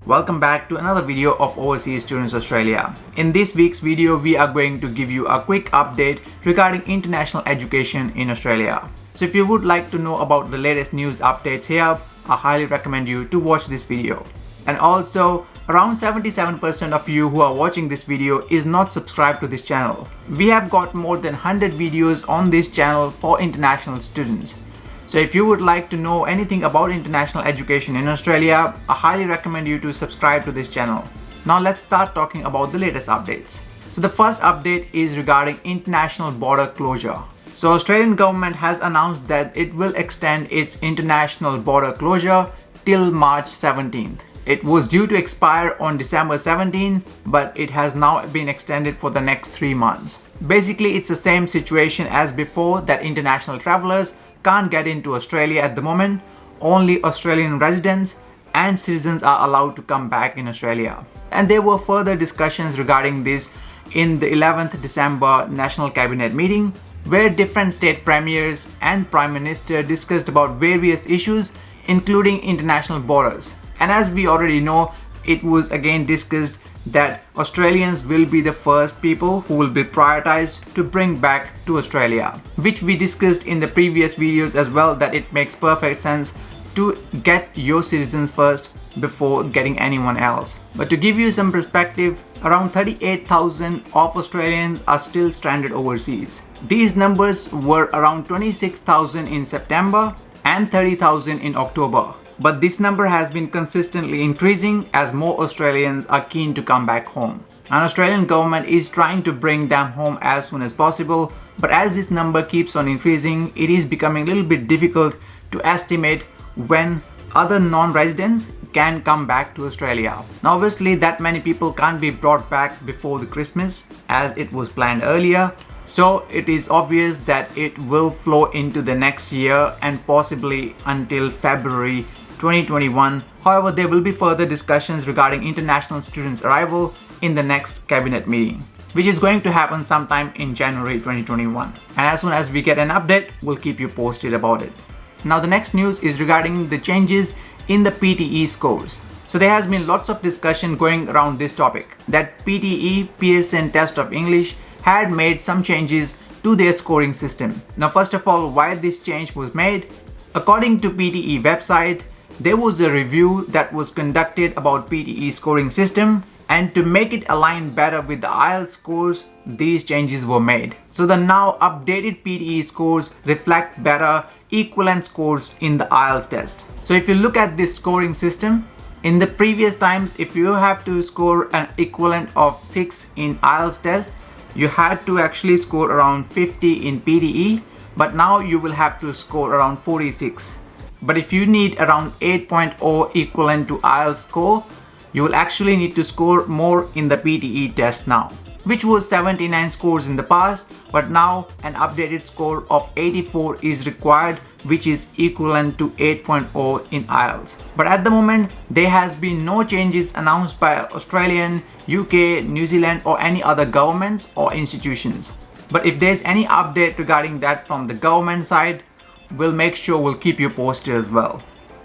Welcome back to another video of Overseas Students Australia. In this week's video, we are going to give you a quick update regarding international education in Australia. So if you would like to know about the latest news updates here, I highly recommend you to watch this video. And also, around 77% of you who are watching this video is not subscribed to this channel. We have got more than 100 videos on this channel for international students. So if you would like to know anything about international education in Australia, I highly recommend you to subscribe to this channel. Now let's start talking about the latest updates. So the first update is regarding international border closure. So Australian government has announced that it will extend its international border closure till March 17th. It was due to expire on December 17, but it has now been extended for the next 3 months. Basically, it's the same situation as before, that international travelers can't get into Australia at the moment. Only Australian residents and citizens are allowed to come back in Australia. And there were further discussions regarding this in the 11th December National Cabinet meeting, where different state premiers and Prime Minister discussed about various issues, including international borders. And as we already know, it was again discussed that Australians will be the first people who will be prioritized to bring back to Australia, which we discussed in the previous videos as well, that it makes perfect sense to get your citizens first before getting anyone else. But to give you some perspective, around 38,000 of Australians are still stranded overseas. These numbers were around 26,000 in September and 30,000 in October. But this number has been consistently increasing as more Australians are keen to come back home. And Australian government is trying to bring them home as soon as possible. But as this number keeps on increasing, it is becoming a little bit difficult to estimate when other non-residents can come back to Australia. Now obviously that many people can't be brought back before the Christmas as it was planned earlier. So it is obvious that it will flow into the next year and possibly until February 2021. However, there will be further discussions regarding international students' arrival in the next cabinet meeting, which is going to happen sometime in January 2021. And as soon as we get an update, we'll keep you posted about it. Now the next news is regarding the changes in the PTE scores. So there has been lots of discussion going around this topic, that PTE Pearson Test of English had made some changes to their scoring system. Now first of all, why this change was made? According to PTE website, there was a review that was conducted about PTE scoring system, and to make it align better with the IELTS scores, these changes were made. So the now updated PTE scores reflect better equivalent scores in the IELTS test. So if you look at this scoring system, in the previous times, if you have to score an equivalent of 6 in IELTS test, you had to actually score around 50 in PTE, but now you will have to score around 46. But if you need around 8.0 equivalent to IELTS score, you will actually need to score more in the PTE test now, which was 79 scores in the past, but now an updated score of 84 is required, which is equivalent to 8.0 in IELTS. But at the moment, there has been no changes announced by Australian, UK, New Zealand or any other governments or institutions. But if there's any update regarding that from the government side, we'll make sure we'll keep you posted as well.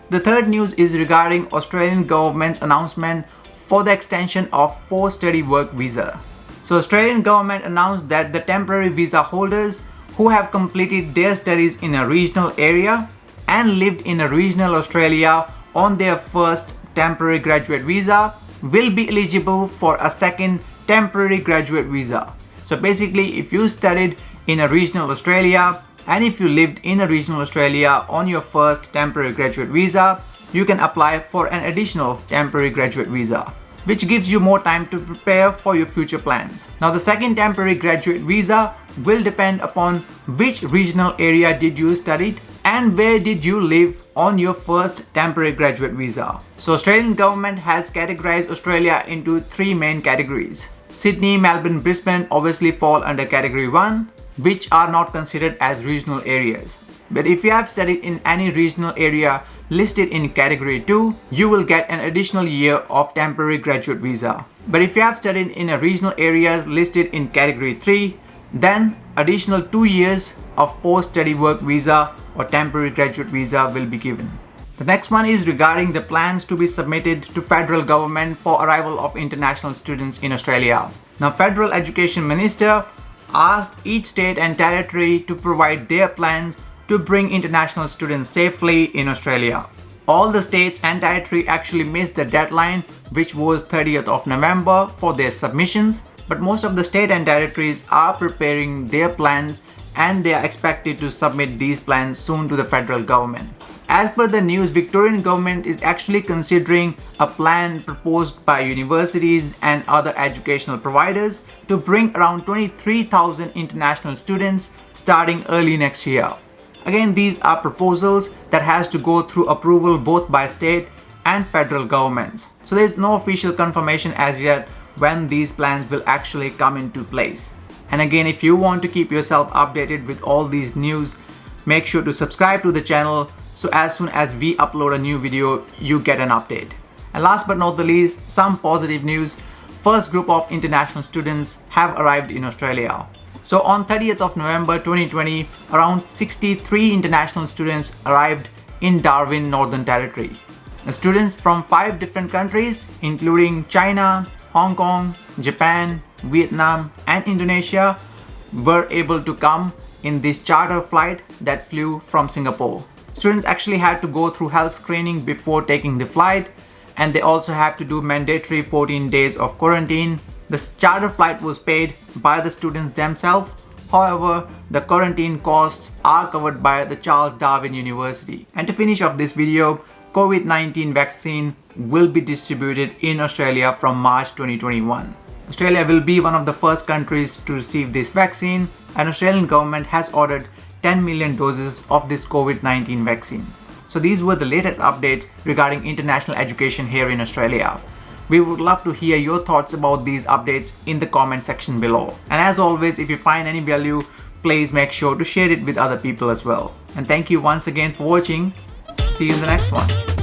The third news is regarding Australian government's announcement for the extension of post-study work visa. So Australian government announced that the temporary visa holders who have completed their studies in a regional area and lived in a regional Australia on their first temporary graduate visa will be eligible for a second temporary graduate visa. So basically, if you studied in a regional Australia and if you lived in a regional Australia on your first temporary graduate visa, you can apply for an additional temporary graduate visa, which gives you more time to prepare for your future plans. Now the second temporary graduate visa will depend upon which regional area did you study and where did you live on your first temporary graduate visa. So Australian government has categorized Australia into 3 main categories. Sydney, Melbourne, Brisbane obviously fall under category 1, which are not considered as regional areas. But if you have studied in any regional area listed in category 2, you will get an additional year of temporary graduate visa. But if you have studied in a regional areas listed in category 3, then additional 2 years of post-study work visa or temporary graduate visa will be given. The next one is regarding the plans to be submitted to federal government for arrival of international students in Australia. Now, Federal Education Minister asked each state and territory to provide their plans to bring international students safely in Australia. All the states and territory actually missed the deadline, which was 30th of November for their submissions, but most of the state and territories are preparing their plans and they are expected to submit these plans soon to the federal government. As per the news, Victorian government is actually considering a plan proposed by universities and other educational providers to bring around 23,000 international students starting early next year. Again, these are proposals that has to go through approval both by state and federal governments. So there is no official confirmation as yet when these plans will actually come into place. And again, if you want to keep yourself updated with all these news, make sure to subscribe to the channel so as soon as we upload a new video, you get an update. And last but not the least, some positive news. First group of international students have arrived in Australia. So on 30th of November 2020, around 63 international students arrived in Darwin, Northern Territory. The students from 5 different countries, including China, Hong Kong, Japan, Vietnam, and Indonesia, were able to come in this charter flight that flew from Singapore. Students actually had to go through health screening before taking the flight, and they also have to do mandatory 14 days of quarantine. The charter flight was paid by the students themselves. However, the quarantine costs are covered by the Charles Darwin University. And to finish off this video, COVID-19 vaccine will be distributed in Australia from March 2021. Australia will be one of the first countries to receive this vaccine, and Australian government has ordered 10 million doses of this COVID-19 vaccine. So these were the latest updates regarding international education here in Australia. We would love to hear your thoughts about these updates in the comment section below. And as always, if you find any value, please make sure to share it with other people as well. And thank you once again for watching. See you in the next one.